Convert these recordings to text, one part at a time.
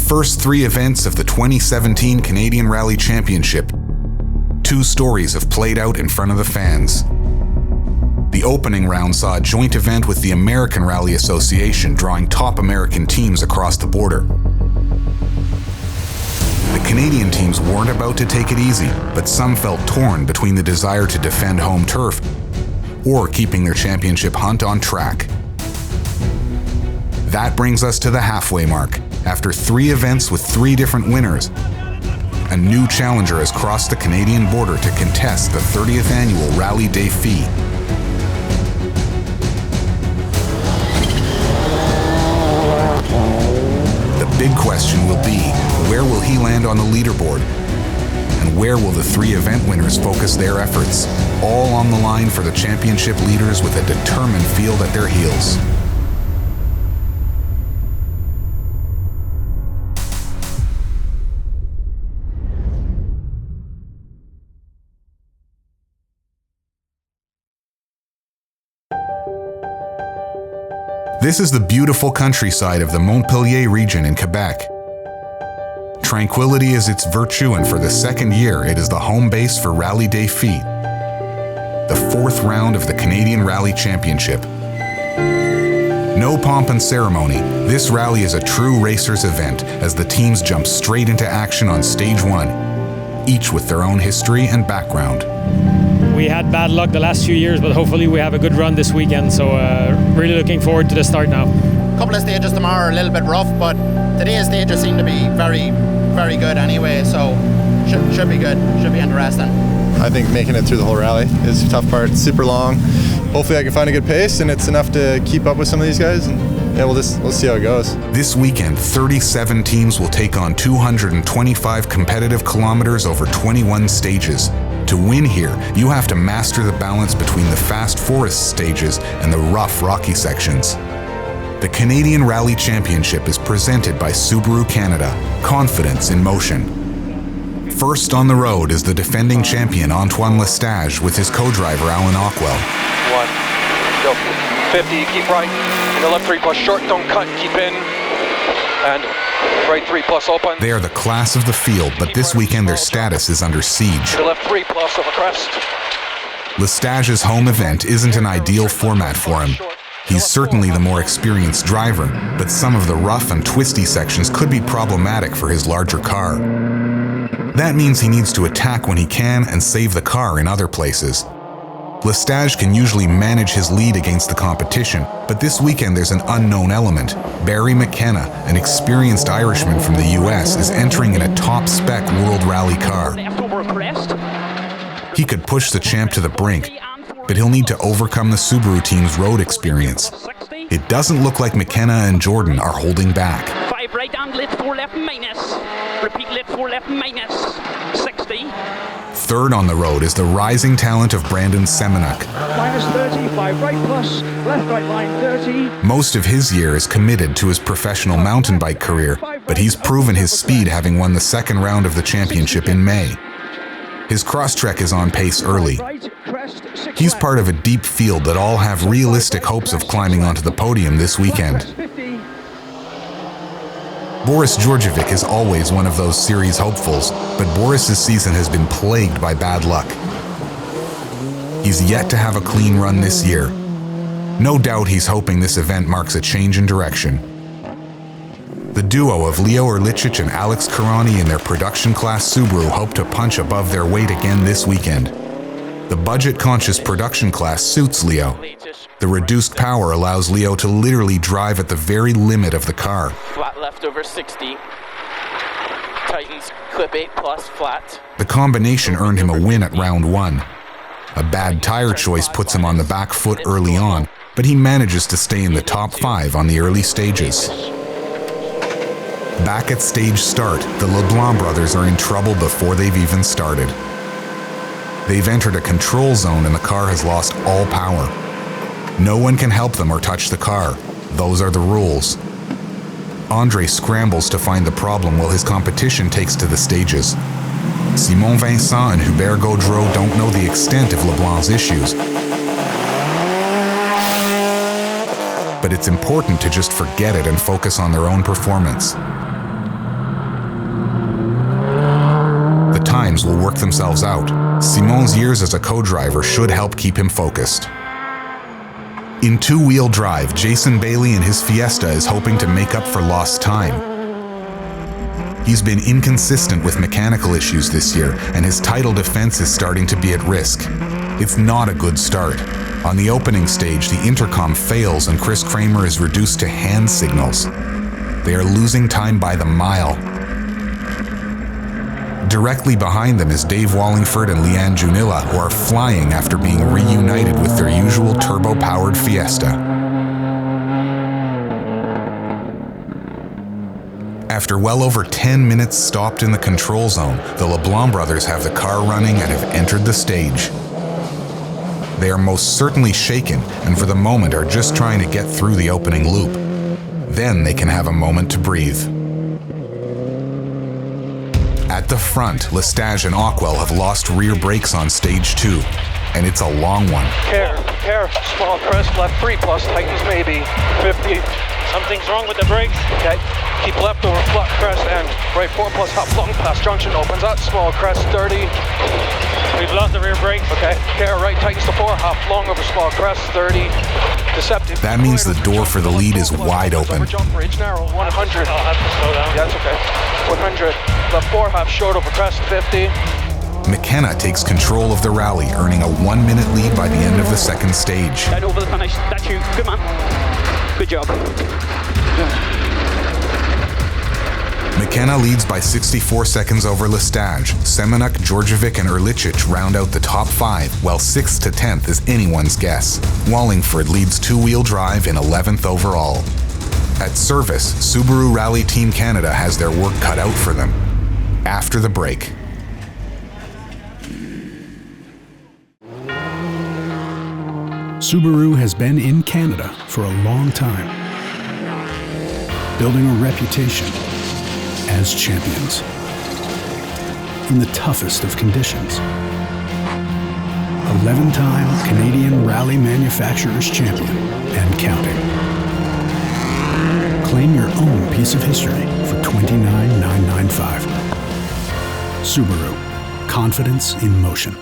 first 3 events of the 2017 Canadian Rally Championship, 2 stories have played out in front of the fans. The opening round saw a joint event with the American Rally Association drawing top American teams across the border. The Canadian teams weren't about to take it easy, but some felt torn between the desire to defend home turf or keeping their championship hunt on track. That brings us to the halfway mark. After 3 events with 3 different winners, a new challenger has crossed the Canadian border to contest the 30th annual Rallye Défi. The big question will be, where will he land on the leaderboard? And where will the 3 event winners focus their efforts? All on the line for the championship leaders with a determined field at their heels. This is the beautiful countryside of the Montpellier region in Quebec. Tranquility is its virtue, and for the 2nd year, it is the home base for Rallye Défi, the 4th round of the Canadian Rally Championship. No pomp and ceremony, this rally is a true racers event as the teams jump straight into action on stage 1, each with their own history and background. We had bad luck the last few years, but hopefully we have a good run this weekend, so really looking forward to the start now. A couple of stages tomorrow are a little bit rough, but today's stages seem to be very, very good anyway, so should be good, should be interesting. I think making it through the whole rally is the tough part. It's super long. Hopefully I can find a good pace and it's enough to keep up with some of these guys, and yeah, we'll see how it goes. This weekend, 37 teams will take on 225 competitive kilometers over 21 stages. To win here, you have to master the balance between the fast forest stages and the rough, rocky sections. The Canadian Rally Championship is presented by Subaru Canada, confidence in motion. First on the road is the defending champion Antoine Lestage with his co-driver Alan Ockwell. 1, go 50, keep right, in the left 3 plus short, don't cut, keep in, and right 3 plus open. They are the class of the field, but this weekend their status is under siege. The left 3 plus over crest. Lestage's home event isn't an ideal format for him. He's certainly the more experienced driver, but some of the rough and twisty sections could be problematic for his larger car. That means he needs to attack when he can and save the car in other places. Lestage can usually manage his lead against the competition, but this weekend there's an unknown element. Barry McKenna, an experienced Irishman from the US, is entering in a top-spec World Rally car. He could push the champ to the brink, but he'll need to overcome the Subaru team's road experience. It doesn't look like McKenna and Jordan are holding back. 5 right and lit 4 left minus. Repeat lit 4 left minus. 60. Third on the road is the rising talent of Brandon Semenuk. Minus 30, 5 right plus, left right line 30. Most of his year is committed to his professional mountain bike career, but he's proven his speed having won the 2nd round of the championship in May. His crosstrek is on pace early. He's part of a deep field that all have realistic hopes of climbing onto the podium this weekend. Boris Djordjevic is always one of those series hopefuls, but Boris's season has been plagued by bad luck. He's yet to have a clean run this year. No doubt he's hoping this event marks a change in direction. The duo of Leo Erlichich and Alex Karani in their production-class Subaru hope to punch above their weight again this weekend. The budget-conscious production class suits Leo. The reduced power allows Leo to literally drive at the very limit of the car. Flat left over 60. Tightens clip 8 plus flat. The combination earned him a win at round 1. A bad tire choice puts him on the back foot early on, but he manages to stay in the top 5 on the early stages. Back at stage start, the LeBlanc brothers are in trouble before they've even started. They've entered a control zone and the car has lost all power. No one can help them or touch the car. Those are the rules. Andre scrambles to find the problem while his competition takes to the stages. Simon Vincent and Hubert Gaudreau don't know the extent of LeBlanc's issues. But it's important to just forget it and focus on their own performance. will work themselves out. Simon's years as a co-driver should help keep him focused. In two-wheel drive, Jason Bailey in his Fiesta is hoping to make up for lost time. He's been inconsistent with mechanical issues this year, and his title defense is starting to be at risk. It's not a good start. On the opening stage, the intercom fails and Chris Kramer is reduced to hand signals. They are losing time by the mile. Directly behind them is Dave Wallingford and Leanne Junilla, who are flying after being reunited with their usual turbo-powered Fiesta. After well over 10 minutes stopped in the control zone, the LeBlanc brothers have the car running and have entered the stage. They are most certainly shaken and for the moment are just trying to get through the opening loop. Then they can have a moment to breathe. At the front, Lestage and Ockwell have lost rear brakes on stage 2, and it's a long one. Care, small crest, left 3+, tightens maybe, 50. Something's wrong with the brakes. Okay, keep left over flat crest and right 4+, hop long past junction, opens up, small crest, 30. We've lost the rear brakes. Okay, care, right tightens to 4, hop long over small crest, 30. Deceptive. That means the door for the lead is wide open. Jump bridge narrow, 100. I'll have to slow down. Yeah, that's okay. 100. Left 4, half short over crest, 50. McKenna takes control of the rally, earning a 1-minute lead by the end of the second stage. Down over the finish. That's you. Good man. Good job. McKenna leads by 64 seconds over Lestage. Semenuk, Georgievic, and Erlichich round out the top 5, while 6th to 10th is anyone's guess. Wallingford leads two-wheel drive in 11th overall. At service, Subaru Rally Team Canada has their work cut out for them. After the break. Subaru has been in Canada for a long time, building a reputation as champions in the toughest of conditions. 11-time Canadian Rally Manufacturers Champion and counting. Claim your own piece of history for $29,995. Subaru, confidence in motion.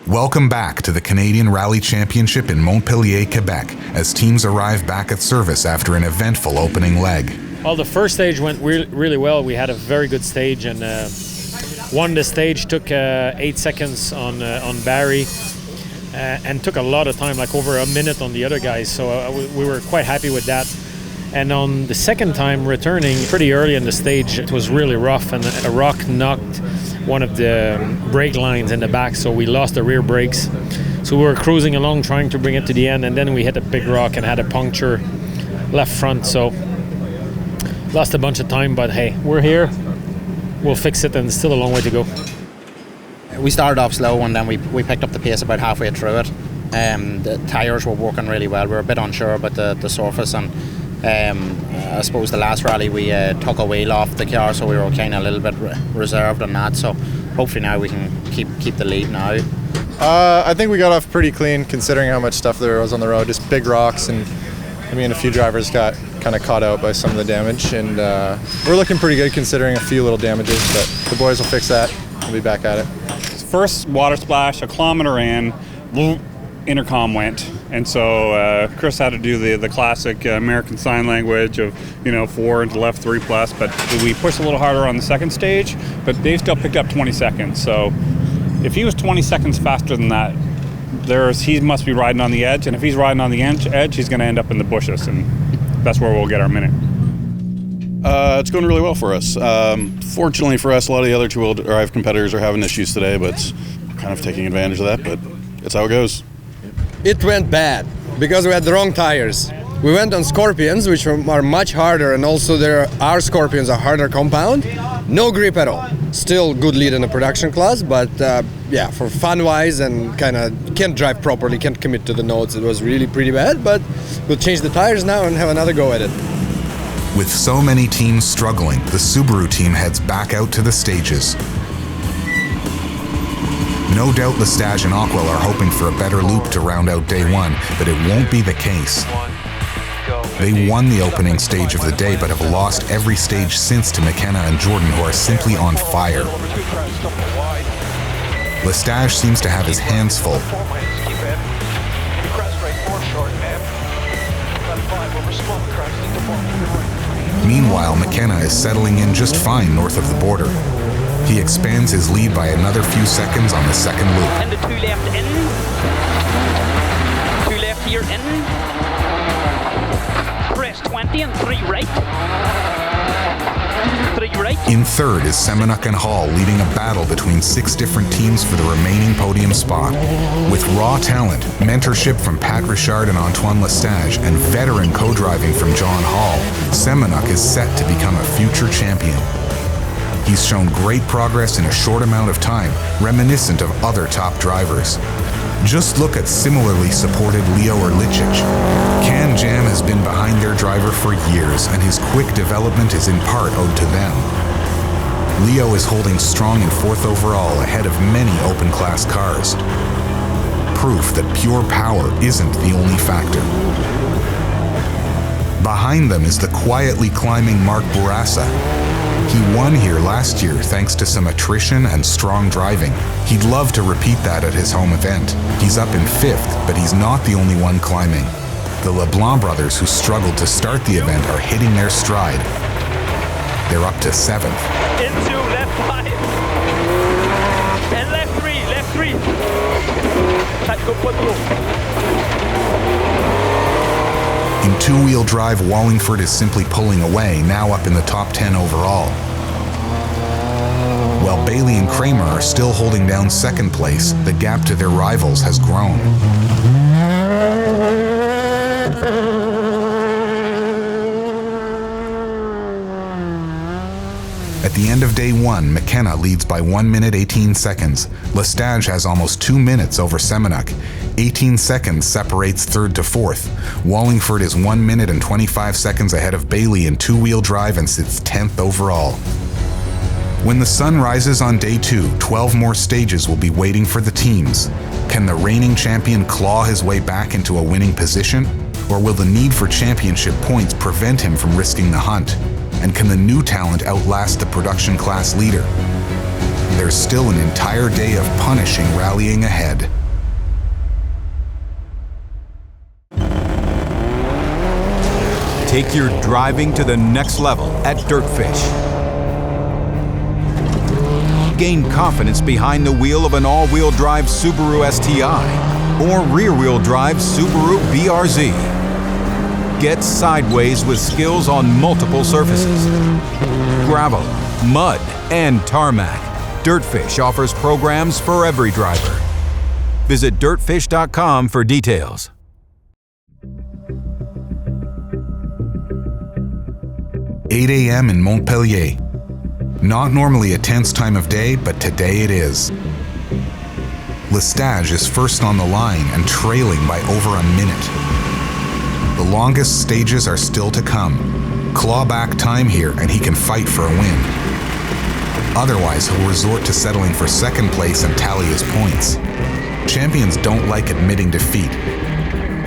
Welcome back to the Canadian Rally Championship in Montpellier, Quebec, as teams arrive back at service after an eventful opening leg. Well, the first stage went really well. We had a very good stage and won the stage, took 8 seconds on Barry and took a lot of time, like over a minute on the other guys. So we were quite happy with that. And on the second time returning pretty early in the stage, it was really rough and a rock knocked one of the brake lines in the back, so we lost the rear brakes. So we were cruising along trying to bring it to the end, and then we hit a big rock and had a puncture left front, so lost a bunch of time, but hey, we're here, we'll fix it, and it's still a long way to go. We started off slow and then we picked up the pace about halfway through it. The tyres were working really well. We were a bit unsure about the surface, and I suppose the last rally we took a wheel off the car, so we were kind of a little bit reserved on that. So hopefully now we can keep the lead now. I think we got off pretty clean considering how much stuff there was on the road, just big rocks, and I mean a few drivers got kind of caught out by some of the damage, and we're looking pretty good considering a few little damages, but the boys will fix that. We'll be back at it. First water splash, a kilometer in, intercom went, and so Chris had to do the classic American Sign Language of 4 into left 3+, but we pushed a little harder on the second stage, but Dave still picked up 20 seconds, so if he was 20 seconds faster than that, he must be riding on the edge, and if he's riding on the edge, he's going to end up in the bushes, and that's where we'll get our minute. It's going really well for us. Fortunately for us, a lot of the other two-wheel drive competitors are having issues today, but kind of taking advantage of that, but it's how it goes. It went bad because we had the wrong tires. We went on Scorpions, which are much harder, and also our Scorpions are harder compound. No grip at all. Still good lead in the production class, but for fun-wise and kind of can't drive properly, can't commit to the notes. It was really pretty bad, but we'll change the tires now and have another go at it. With so many teams struggling, the Subaru team heads back out to the stages. No doubt Lestage and Ockwell are hoping for a better loop to round out day one, but it won't be the case. Go. They won the opening stage of the day, but have lost every stage since to McKenna and Jordan, who are simply on fire. Lestage seems to have his hands full. Meanwhile, McKenna is settling in just fine north of the border. He expands his lead by another few seconds on the second loop. And the 2 left in. 2 left here in. Press 20 and 3 right. 3 right. In third is Semenuk and Hall, leading a battle between 6 different teams for the remaining podium spot. With raw talent, mentorship from Pat Richard and Antoine Lestage, and veteran co-driving from John Hall, Semenuk is set to become a future champion. He's shown great progress in a short amount of time, reminiscent of other top drivers. Just look at similarly supported Leo Erlicic. Can Jam has been behind their driver for years, and his quick development is in part owed to them. Leo is holding strong in 4th overall, ahead of many open-class cars. Proof that pure power isn't the only factor. Behind them is the quietly climbing Marc Bourassa. He won here last year thanks to some attrition and strong driving. He'd love to repeat that at his home event. He's up in 5th, but he's not the only one climbing. The LeBlanc brothers, who struggled to start the event, are hitting their stride. They're up to 7th. Into left 5. And left 3, left 3. In 2-wheel drive, Wallingford is simply pulling away, now up in the top 10 overall. While Bailey and Kramer are still holding down 2nd place, the gap to their rivals has grown. At the end of day 1, McKenna leads by 1 minute 18 seconds. Lestage has almost 2 minutes over Semenuk. 18 seconds separates 3rd to 4th. Wallingford is 1 minute and 25 seconds ahead of Bailey in 2-wheel drive and sits 10th overall. When the sun rises on day 2, 12 more stages will be waiting for the teams. Can the reigning champion claw his way back into a winning position? Or will the need for championship points prevent him from risking the hunt? And can the new talent outlast the production class leader? There's still an entire day of punishing rallying ahead. Take your driving to the next level at Dirtfish. Gain confidence behind the wheel of an all-wheel drive Subaru STI or rear-wheel drive Subaru BRZ. Get sideways with skills on multiple surfaces. Gravel, mud, and tarmac. Dirtfish offers programs for every driver. Visit dirtfish.com for details. "8 a.m. in Montpellier. Not normally a tense time of day, but today it is. Lestage is first on the line and trailing by over a minute. The longest stages are still to come. Claw back time here and he can fight for a win. Otherwise, he'll resort to settling for 2nd place and tally his points. Champions don't like admitting defeat,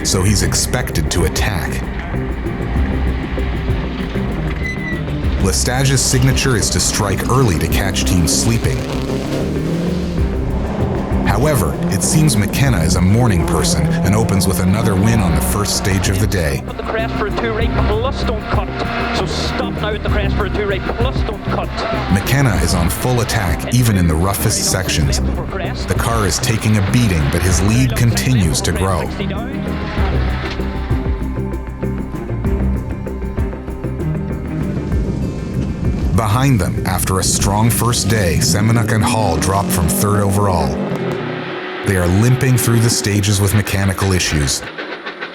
so he's expected to attack. Lestage's signature is to strike early to catch teams sleeping. However, it seems McKenna is a morning person and opens with another win on the first stage of the day. At the crest for a 2 right plus don't cut. So stop now at the crest for a 2 right plus don't cut. McKenna is on full attack even in the roughest sections. The car is taking a beating, but his lead continues to grow. Behind them, after a strong first day, Semenuk and Hall drop from 3rd overall. They are limping through the stages with mechanical issues.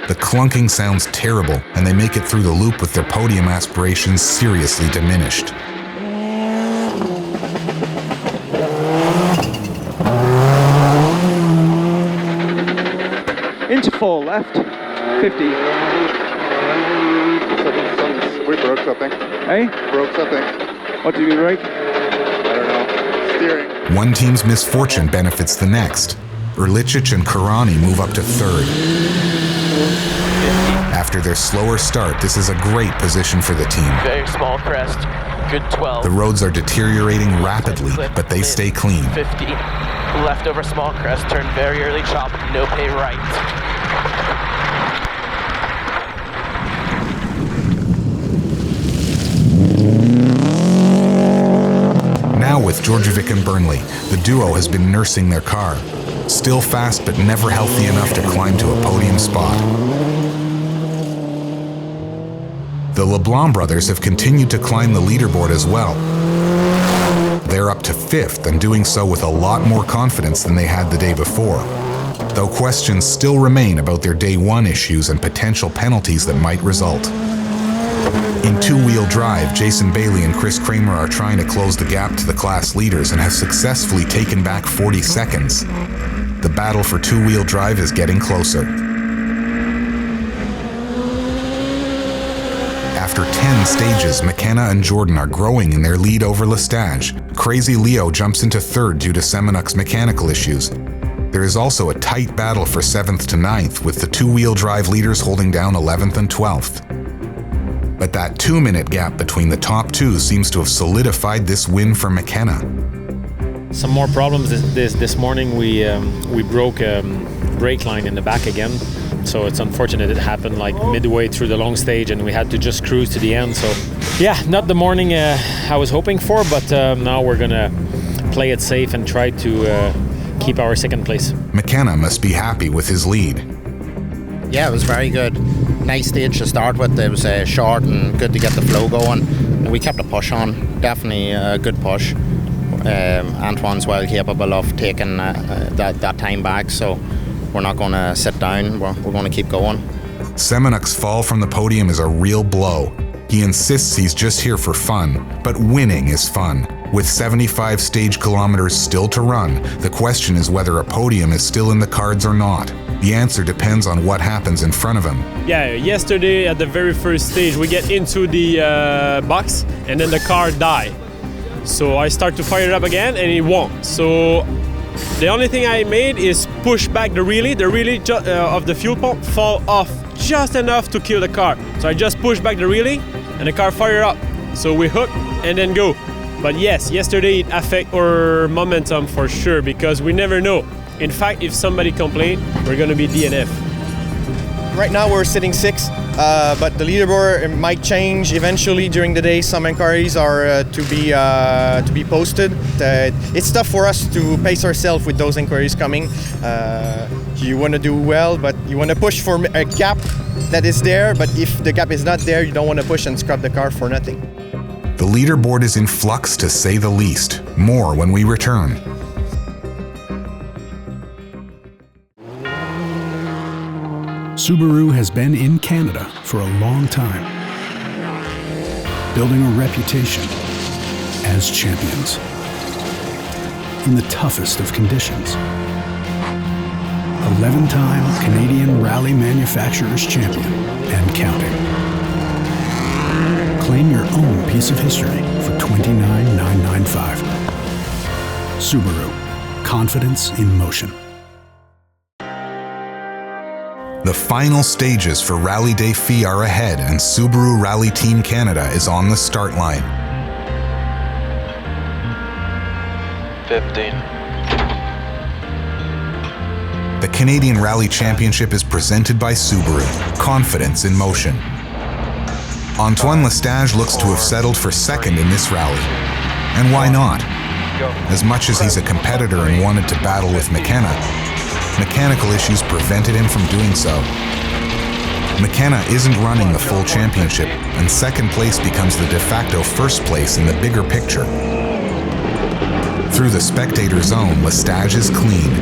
The clunking sounds terrible, and they make it through the loop with their podium aspirations seriously diminished. Into 4 left, 50. We broke something. Hey? Broke something. What did we break? I don't know. Steering. One team's misfortune benefits the next. Erlicic and Karani move up to 3rd. After their slower start, this is a great position for the team. Very small crest, good 12. The roads are deteriorating rapidly, but they stay clean. 50, left over small crest, turn very early chop, no pay right. Now with Georgievic and Burnley, the duo has been nursing their car. Still fast, but never healthy enough to climb to a podium spot. The LeBlanc brothers have continued to climb the leaderboard as well. They're up to 5th and doing so with a lot more confidence than they had the day before, though questions still remain about their day 1 issues and potential penalties that might result. In two-wheel drive, Jason Bailey and Chris Kramer are trying to close the gap to the class leaders and have successfully taken back 40 seconds. The battle for two-wheel drive is getting closer. After 10 stages, McKenna and Jordan are growing in their lead over Lestage. Crazy Leo jumps into 3rd due to Semenuk's mechanical issues. There is also a tight battle for 7th to 9th, with the two-wheel drive leaders holding down 11th and 12th. But that 2-minute gap between the top 2 seems to have solidified this win for McKenna. Some more problems this morning. We broke a brake line in the back again, so it's unfortunate it happened like midway through the long stage and we had to just cruise to the end. So yeah, not the morning I was hoping for, but now we're gonna play it safe and try to keep our 2nd place. McKenna must be happy with his lead. Yeah, it was very good. Nice stage to start with. It was short and good to get the flow going. And we kept a push on, definitely a good push. Antoine's well capable of taking that time back, so we're not going to sit down, we're going to keep going. Semenuk's fall from the podium is a real blow. He insists he's just here for fun, but winning is fun. With 75 stage kilometers still to run, the question is whether a podium is still in the cards or not. The answer depends on what happens in front of him. Yeah, yesterday at the very first stage we get into the box and then the car died. So I start to fire it up again and it won't. So the only thing I made is push back the relay. The relay of the fuel pump fall off just enough to kill the car. So I just push back the relay and the car fire up. So we hook and then go. But yes, yesterday it affected our momentum for sure because we never know. In fact, if somebody complains, we're going to be DNF. Right now we're sitting 6th, but the leaderboard might change eventually during the day. Some inquiries are to be posted. It's tough for us to pace ourselves with those inquiries coming. You want to do well, but you want to push for a gap that is there. But if the gap is not there, you don't want to push and scrap the car for nothing. The leaderboard is in flux, to say the least. More when we return. Subaru has been in Canada for a long time, building a reputation as champions in the toughest of conditions. 11-time Canadian Rally Manufacturers Champion and counting. Claim your own piece of history for $29,995. Subaru, confidence in motion. The final stages for Rallye Défi are ahead, and Subaru Rally Team Canada is on the start line. 15. The Canadian Rally Championship is presented by Subaru, confidence in motion. Antoine Lestage looks to have settled for 2nd in this rally. And why not? As much as he's a competitor and wanted to battle with McKenna, mechanical issues prevented him from doing so. McKenna isn't running the full championship, and 2nd place becomes the de facto 1st place in the bigger picture. Through the spectator zone, Lestage is clean.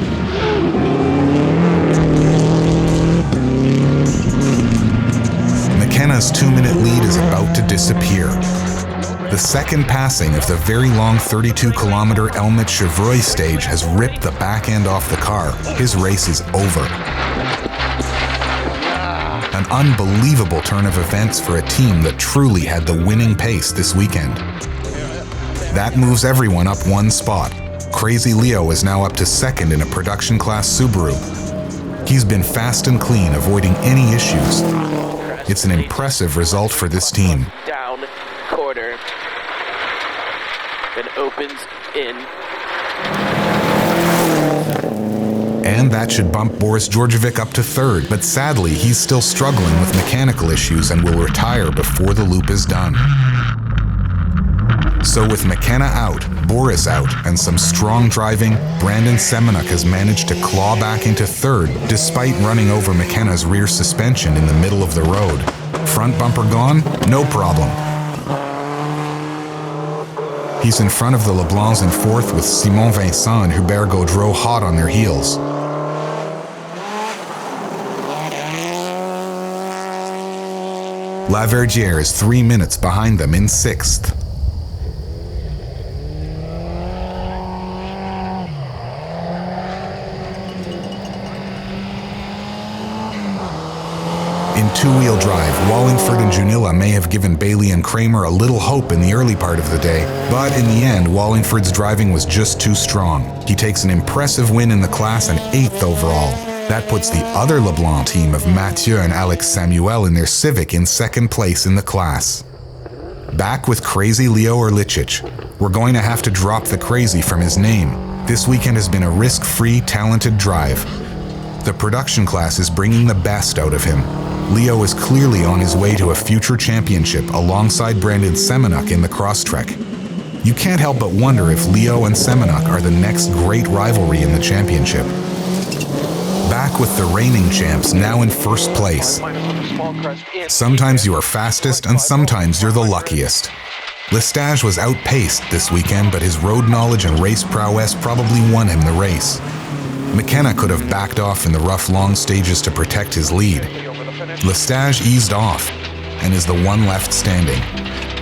McKenna's 2-minute lead is about to disappear. The 2nd passing of the very long 32-kilometer Elmet-Chevreuil stage has ripped the back end off the car. His race is over. An unbelievable turn of events for a team that truly had the winning pace this weekend. That moves everyone up 1 spot. Crazy Leo is now up to 2nd in a production class Subaru. He's been fast and clean, avoiding any issues. It's an impressive result for this team. Down, quarter, then opens in. And that should bump Boris Djordjevic up to third, but sadly, he's still struggling with mechanical issues and will retire before the loop is done. So with McKenna out, Boris out, and some strong driving, Brandon Semenuk has managed to claw back into third, despite running over McKenna's rear suspension in the middle of the road. Front bumper gone? No problem. He's in front of the Leblancs in fourth with Simon Vincent and Hubert Gaudreau hot on their heels. Laverdiere is 3 minutes behind them in sixth. In two-wheel drive, Wallingford and Junilla may have given Bailey and Kramer a little hope in the early part of the day, but in the end, Wallingford's driving was just too strong. He takes an impressive win in the class and 8th overall. That puts the other Leblanc team of Mathieu and Alex Samuel in their Civic in second place in the class. Back with Crazy Leo Erličić. We're going to have to drop the crazy from his name. This weekend has been a risk-free, talented drive. The production class is bringing the best out of him. Leo is clearly on his way to a future championship alongside Brandon Semenuk in the Crosstrek. You can't help but wonder if Leo and Semenuk are the next great rivalry in the championship. Back with the reigning champs now in first place. Sometimes you are fastest and sometimes you're the luckiest. Lestage was outpaced this weekend, but his road knowledge and race prowess probably won him the race. McKenna could have backed off in the rough long stages to protect his lead. Lestage eased off and is the one left standing.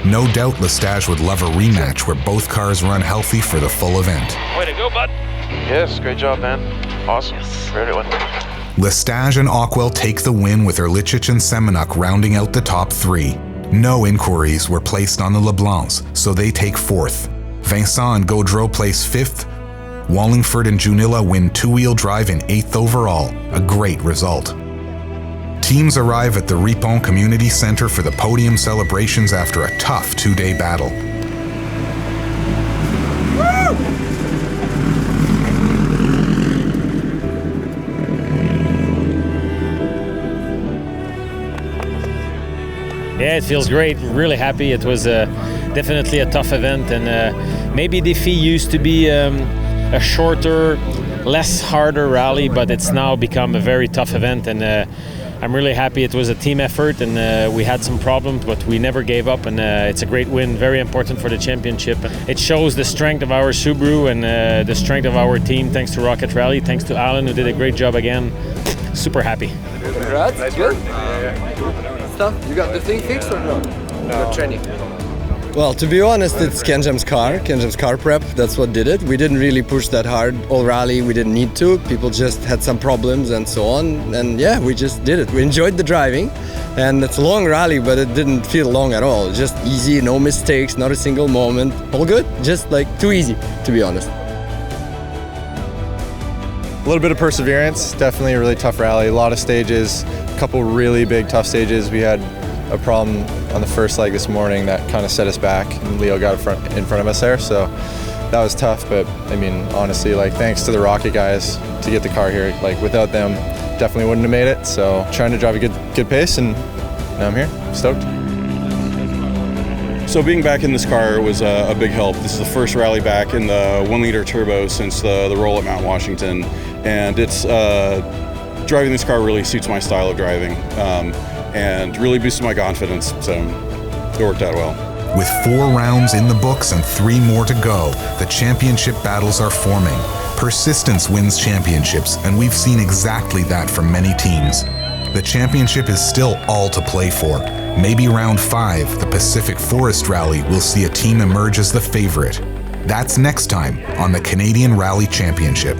No doubt Lestage would love a rematch where both cars run healthy for the full event. Way to go, bud. Yes, great job, man. Awesome. Great one. Lestage and Ockwell take the win with Erličić and Semenuk rounding out the top three. No inquiries were placed on the Leblancs, so they take fourth. Vincent and Gaudreau place fifth. Wallingford and Junilla win two-wheel drive in 8th overall, a great result. Teams arrive at the Ripon Community Center for the podium celebrations after a tough two-day battle. Yeah, it feels great. Really happy. It was definitely a tough event, and maybe Défi used to be a shorter, less harder rally, but it's now become a very tough event, and I'm really happy. It was a team effort, and we had some problems, but we never gave up, and it's a great win, very important for the championship. It shows the strength of our Subaru and the strength of our team, thanks to Rocket Rally, thanks to Alan, who did a great job again. Super happy. Congrats, nice good. Stuff. You got the thing fixed or no? No. Training. Well, to be honest, it's Kenjam's car prep. That's what did it. We didn't really push that hard all rally. We didn't need to. People just had some problems and so on. And yeah, we just did it. We enjoyed the driving, and it's a long rally, but it didn't feel long at all. Just easy, no mistakes, not a single moment. All good. Just like too easy, to be honest. A little bit of perseverance. Definitely a really tough rally. A lot of stages. A couple really big tough stages. We had a problem on the first leg this morning that kind of set us back, and Leo got in front of us there, so that was tough. But I mean, honestly, like, thanks to the Rocket guys to get the car here. Like, without them, definitely wouldn't have made it. So trying to drive a good pace, and now I'm here, stoked. So being back in this car was a big help. This is the first rally back in the 1-liter turbo since the roll at Mount Washington, and it's driving this car really suits my style of driving, and really boosted my confidence, so it worked out well. With 4 rounds in the books and 3 more to go, the championship battles are forming. Persistence wins championships, and we've seen exactly that from many teams. The championship is still all to play for. Maybe round 5, the Pacific Forest Rally, will see a team emerge as the favorite. That's next time on the Canadian Rally Championship.